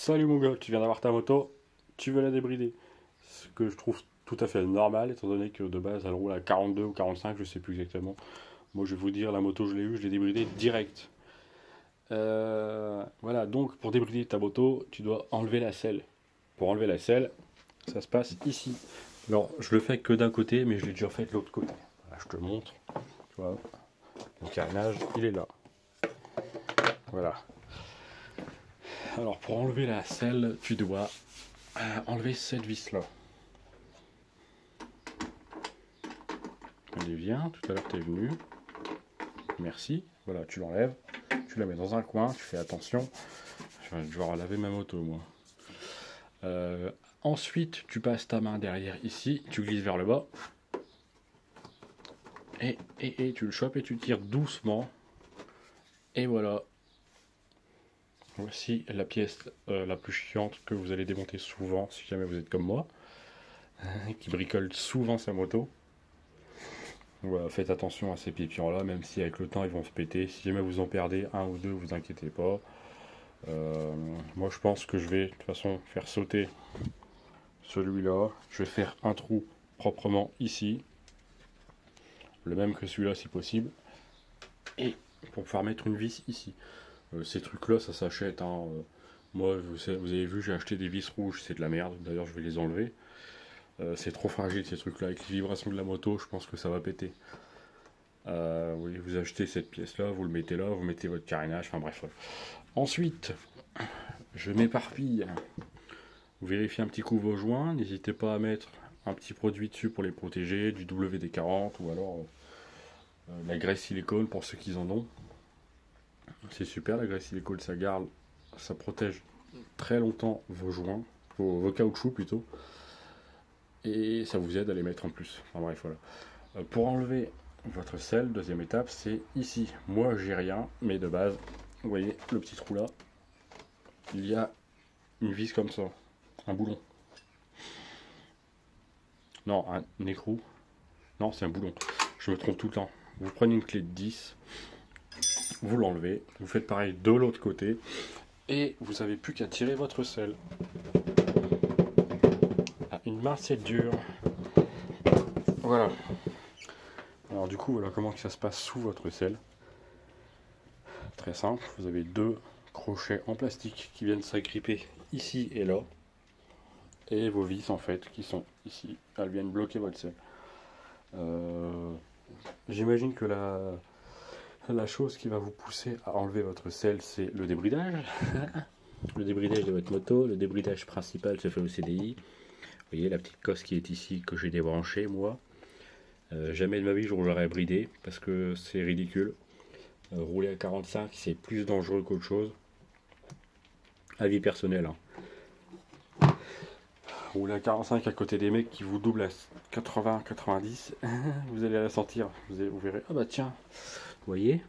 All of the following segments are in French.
Salut mon gars, tu viens d'avoir ta moto, tu veux la débrider. Ce que je trouve tout à fait normal, étant donné que de base elle roule à 42 ou 45, je sais plus exactement. Moi je vais vous dire, la moto je l'ai eue, je l'ai débridée direct. Voilà, donc pour débrider ta moto, tu dois enlever la selle. Pour enlever la selle, ça se passe ici. Alors je le fais que d'un côté, mais je l'ai déjà fait de l'autre côté. Voilà, je te montre. Tu vois, le carénage, il est là. Voilà. Alors pour enlever la selle, tu dois enlever cette vis là. Allez viens, tout à l'heure tu es venu. Merci. Voilà, tu l'enlèves, tu la mets dans un coin, tu fais attention. Je vais devoir laver ma moto moi. Ensuite tu passes ta main derrière ici, tu glisses vers le bas. Et tu le chopes et tu tires doucement. Et voilà. Voici la pièce la plus chiante que vous allez démonter souvent si jamais vous êtes comme moi, qui bricole souvent sa moto. Voilà, faites attention à ces pipions là, même si avec le temps ils vont se péter. Si jamais vous en perdez un ou deux, vous inquiétez pas. Moi je pense que je vais de toute façon faire sauter celui-là. Je vais faire un trou proprement ici, le même que celui-là si possible, et pour pouvoir mettre une vis ici. Ces trucs là ça s'achète, hein. Moi vous avez vu, j'ai acheté des vis rouges, c'est de la merde, d'ailleurs je vais les enlever. C'est trop fragile ces trucs là, avec les vibrations de la moto je pense que ça va péter. Oui, vous achetez cette pièce là, vous le mettez là, vous mettez votre carénage, enfin bref. Ensuite je m'éparpille, vous vérifiez un petit coup vos joints, n'hésitez pas à mettre un petit produit dessus pour les protéger, du WD-40 ou alors la graisse silicone pour ceux qui en ont. C'est super la graisse silicone, ça garde, ça protège très longtemps vos joints, vos caoutchoucs plutôt, et ça vous aide à les mettre en plus. Enfin bref, voilà. Pour enlever votre selle, deuxième étape, c'est ici. Moi j'ai rien, mais de base, vous voyez le petit trou là, il y a une vis comme ça, un boulon. Non, un écrou. Non, c'est un boulon. Je me trompe tout le temps. Vous prenez une clé de 10, vous l'enlevez, vous faites pareil de l'autre côté, et vous n'avez plus qu'à tirer votre selle. Ah, une main c'est dur. Voilà. Alors du coup, voilà comment ça se passe sous votre selle. Très simple, vous avez deux crochets en plastique qui viennent s'agripper ici et là. Et vos vis en fait qui sont ici, elles viennent bloquer votre selle. J'imagine que la chose qui va vous pousser à enlever votre selle, c'est le débridage. Le débridage de votre moto, le débridage principal se fait au CDI. Vous voyez la petite cosse qui est ici que j'ai débranchée moi. Jamais de ma vie je roulerai bridé parce que c'est ridicule. Rouler à 45 c'est plus dangereux qu'autre chose. Avis personnel. Hein. Rouler à 45 à côté des mecs qui vous doublent à 80-90, vous allez la sentir. Vous verrez, ah bah tiens, vous voyez,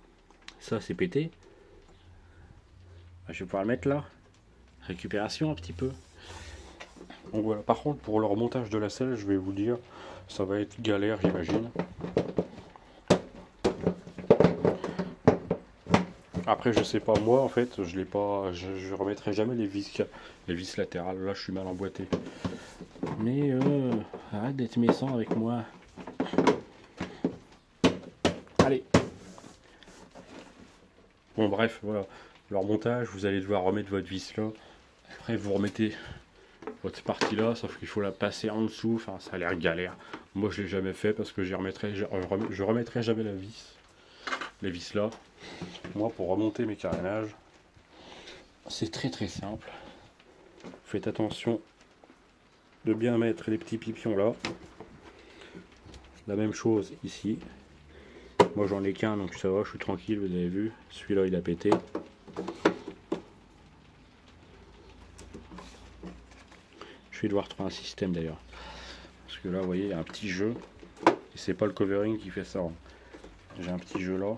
ça c'est pété. Je vais pouvoir le mettre là. Récupération un petit peu. Donc voilà, par contre pour le remontage de la selle, je vais vous dire, ça va être galère j'imagine. Après je sais pas, moi en fait je l'ai pas, je remettrai jamais les vis latérales, là je suis mal emboîté. Mais arrête d'être méchant avec moi. Allez. Bon bref, voilà. Le remontage, vous allez devoir remettre votre vis là. Après vous remettez votre partie là, sauf qu'il faut la passer en dessous, enfin ça a l'air galère. Moi je l'ai jamais fait parce que je remettrai jamais les vis là. Moi pour remonter mes carénages, c'est très simple. Faites attention de bien mettre les petits pipions là. La même chose ici. Moi j'en ai qu'un donc ça va, je suis tranquille, vous avez vu. Celui-là il a pété. Je vais devoir trouver un système d'ailleurs. Parce que là vous voyez il y a un petit jeu. Et c'est pas le covering qui fait ça. Hein. J'ai un petit jeu là.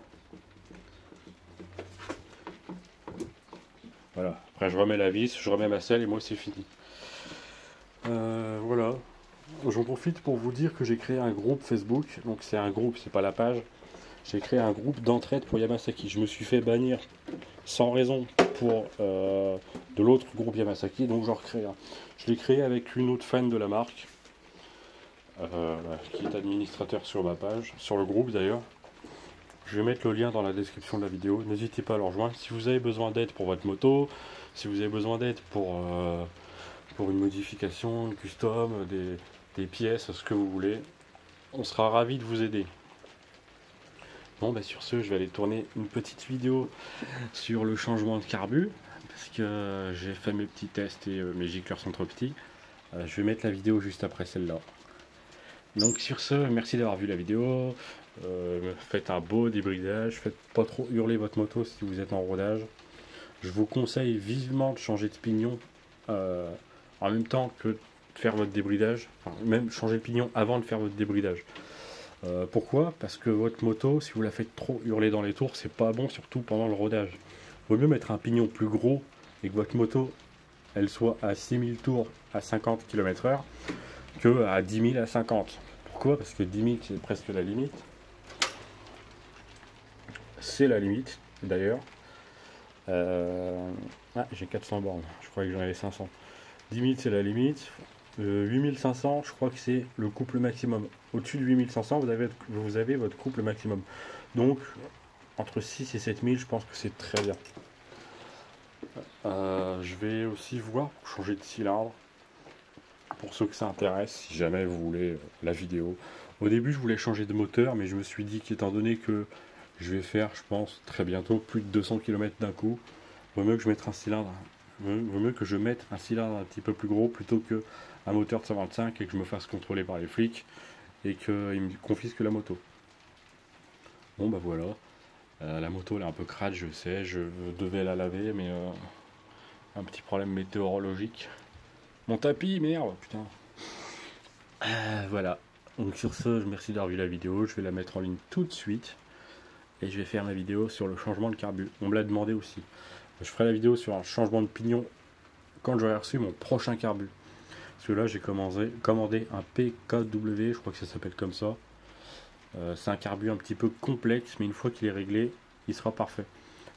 Voilà. Après je remets la vis, je remets ma selle et moi c'est fini. Voilà. J'en profite pour vous dire que j'ai créé un groupe Facebook. Donc c'est un groupe, c'est pas la page. j'ai créé un groupe d'entraide pour Yamasaki. Je me suis fait bannir sans raison de l'autre groupe Yamasaki, donc j'en recrée un. Je l'ai créé avec une autre fan de la marque, qui est administrateur sur ma page, sur le groupe d'ailleurs. Je vais mettre le lien dans la description de la vidéo, n'hésitez pas à le rejoindre. Si vous avez besoin d'aide pour votre moto, si vous avez besoin d'aide pour une modification, une custom, des pièces, ce que vous voulez, on sera ravis de vous aider. Bon, bah sur ce, je vais aller tourner une petite vidéo sur le changement de carbu, parce que j'ai fait mes petits tests et mes gicleurs sont trop petits. Je vais mettre la vidéo juste après celle-là. Donc sur ce, merci d'avoir vu la vidéo. Faites un beau débridage, faites pas trop hurler votre moto si vous êtes en rodage. Je vous conseille vivement de changer de pignon en même temps que de faire votre débridage, enfin, même changer le pignon avant de faire votre débridage. Pourquoi? Parce que votre moto, si vous la faites trop hurler dans les tours, c'est pas bon, surtout pendant le rodage. Il vaut mieux mettre un pignon plus gros et que votre moto elle soit à 6000 tours à 50 km/h que à 10 000 à 50. Pourquoi? Parce que 10 000 c'est presque la limite. C'est la limite d'ailleurs. J'ai 400 bornes, je croyais que j'en avais 500. 10 000 c'est la limite. 8500 je crois que c'est le couple maximum. Au-dessus de 8500 vous avez votre couple maximum. Donc entre 6 et 7000 je pense que c'est très bien. Je vais aussi voir pour changer de cylindre. Pour ceux que ça intéresse, si jamais vous voulez la vidéo. Au début je voulais changer de moteur, mais je me suis dit qu'étant donné que je vais faire, je pense, très bientôt plus de 200 km d'un coup, vaut mieux que je mette un cylindre. Vaut mieux que je mette un cylindre un petit peu plus gros plutôt que un moteur de 125 et que je me fasse contrôler par les flics et qu'ils me confisquent la moto. Bon bah voilà, la moto elle est un peu crade, je sais, je devais la laver, mais un petit problème météorologique. Mon tapis, merde, putain. Voilà, donc sur ce, je vous remercie d'avoir vu la vidéo, je vais la mettre en ligne tout de suite et je vais faire ma vidéo sur le changement de carbu. On me l'a demandé aussi. Je ferai la vidéo sur un changement de pignon quand j'aurai reçu mon prochain carbu. Parce que là j'ai commandé un PKW, je crois que ça s'appelle comme ça. C'est un carbu un petit peu complexe, mais une fois qu'il est réglé, il sera parfait.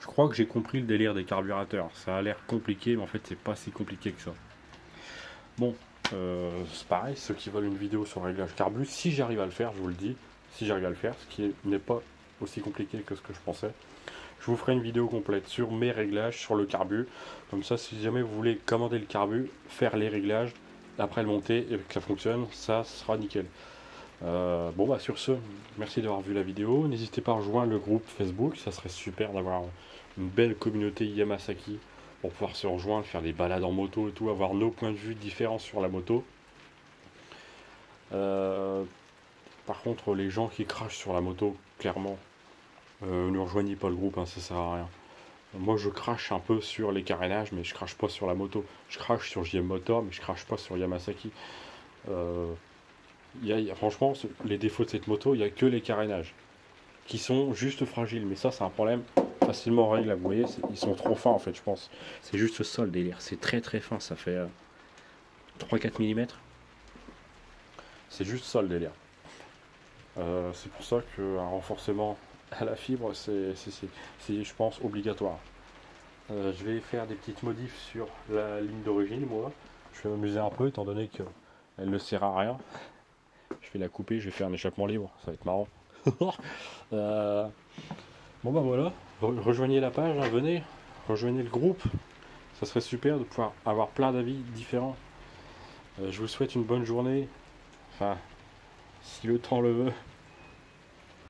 Je crois que j'ai compris le délire des carburateurs. Ça a l'air compliqué, mais en fait c'est pas si compliqué que ça. Bon, c'est pareil, ceux qui veulent une vidéo sur le réglage carbu, si j'arrive à le faire, je vous le dis, si j'arrive à le faire, ce qui n'est pas aussi compliqué que ce que je pensais. Je vous ferai une vidéo complète sur mes réglages, sur le carbu. Comme ça, si jamais vous voulez commander le carbu, faire les réglages, après le monter et que ça fonctionne, ça sera nickel. Bon bah sur ce, merci d'avoir vu la vidéo. N'hésitez pas à rejoindre le groupe Facebook, ça serait super d'avoir une belle communauté Yamasaki pour pouvoir se rejoindre, faire des balades en moto et tout, avoir nos points de vue différents sur la moto. Par contre, les gens qui crachent sur la moto, clairement, ne rejoignez pas le groupe, hein, ça sert à rien. Moi je crache un peu sur les carénages, mais je crache pas sur la moto. Je crache sur JM Motor, mais je crache pas sur Yamasaki. Franchement, les défauts de cette moto, il n'y a que les carénages qui sont juste fragiles. Mais ça, c'est un problème facilement réglable. Vous voyez, ils sont trop fins en fait, je pense. C'est juste ça le délire. C'est très très fin, ça fait 3-4 mm. C'est juste ça le délire. C'est pour ça qu'un renforcement à la fibre, c'est je pense obligatoire. Je vais faire des petites modifs sur la ligne d'origine, moi. Je vais m'amuser un peu étant donné qu'elle ne sert à rien. Je vais la couper, je vais faire un échappement libre, ça va être marrant. Bon bah voilà, rejoignez la page, hein, venez, rejoignez le groupe. Ça serait super de pouvoir avoir plein d'avis différents. Je vous souhaite une bonne journée. Enfin, si le temps le veut.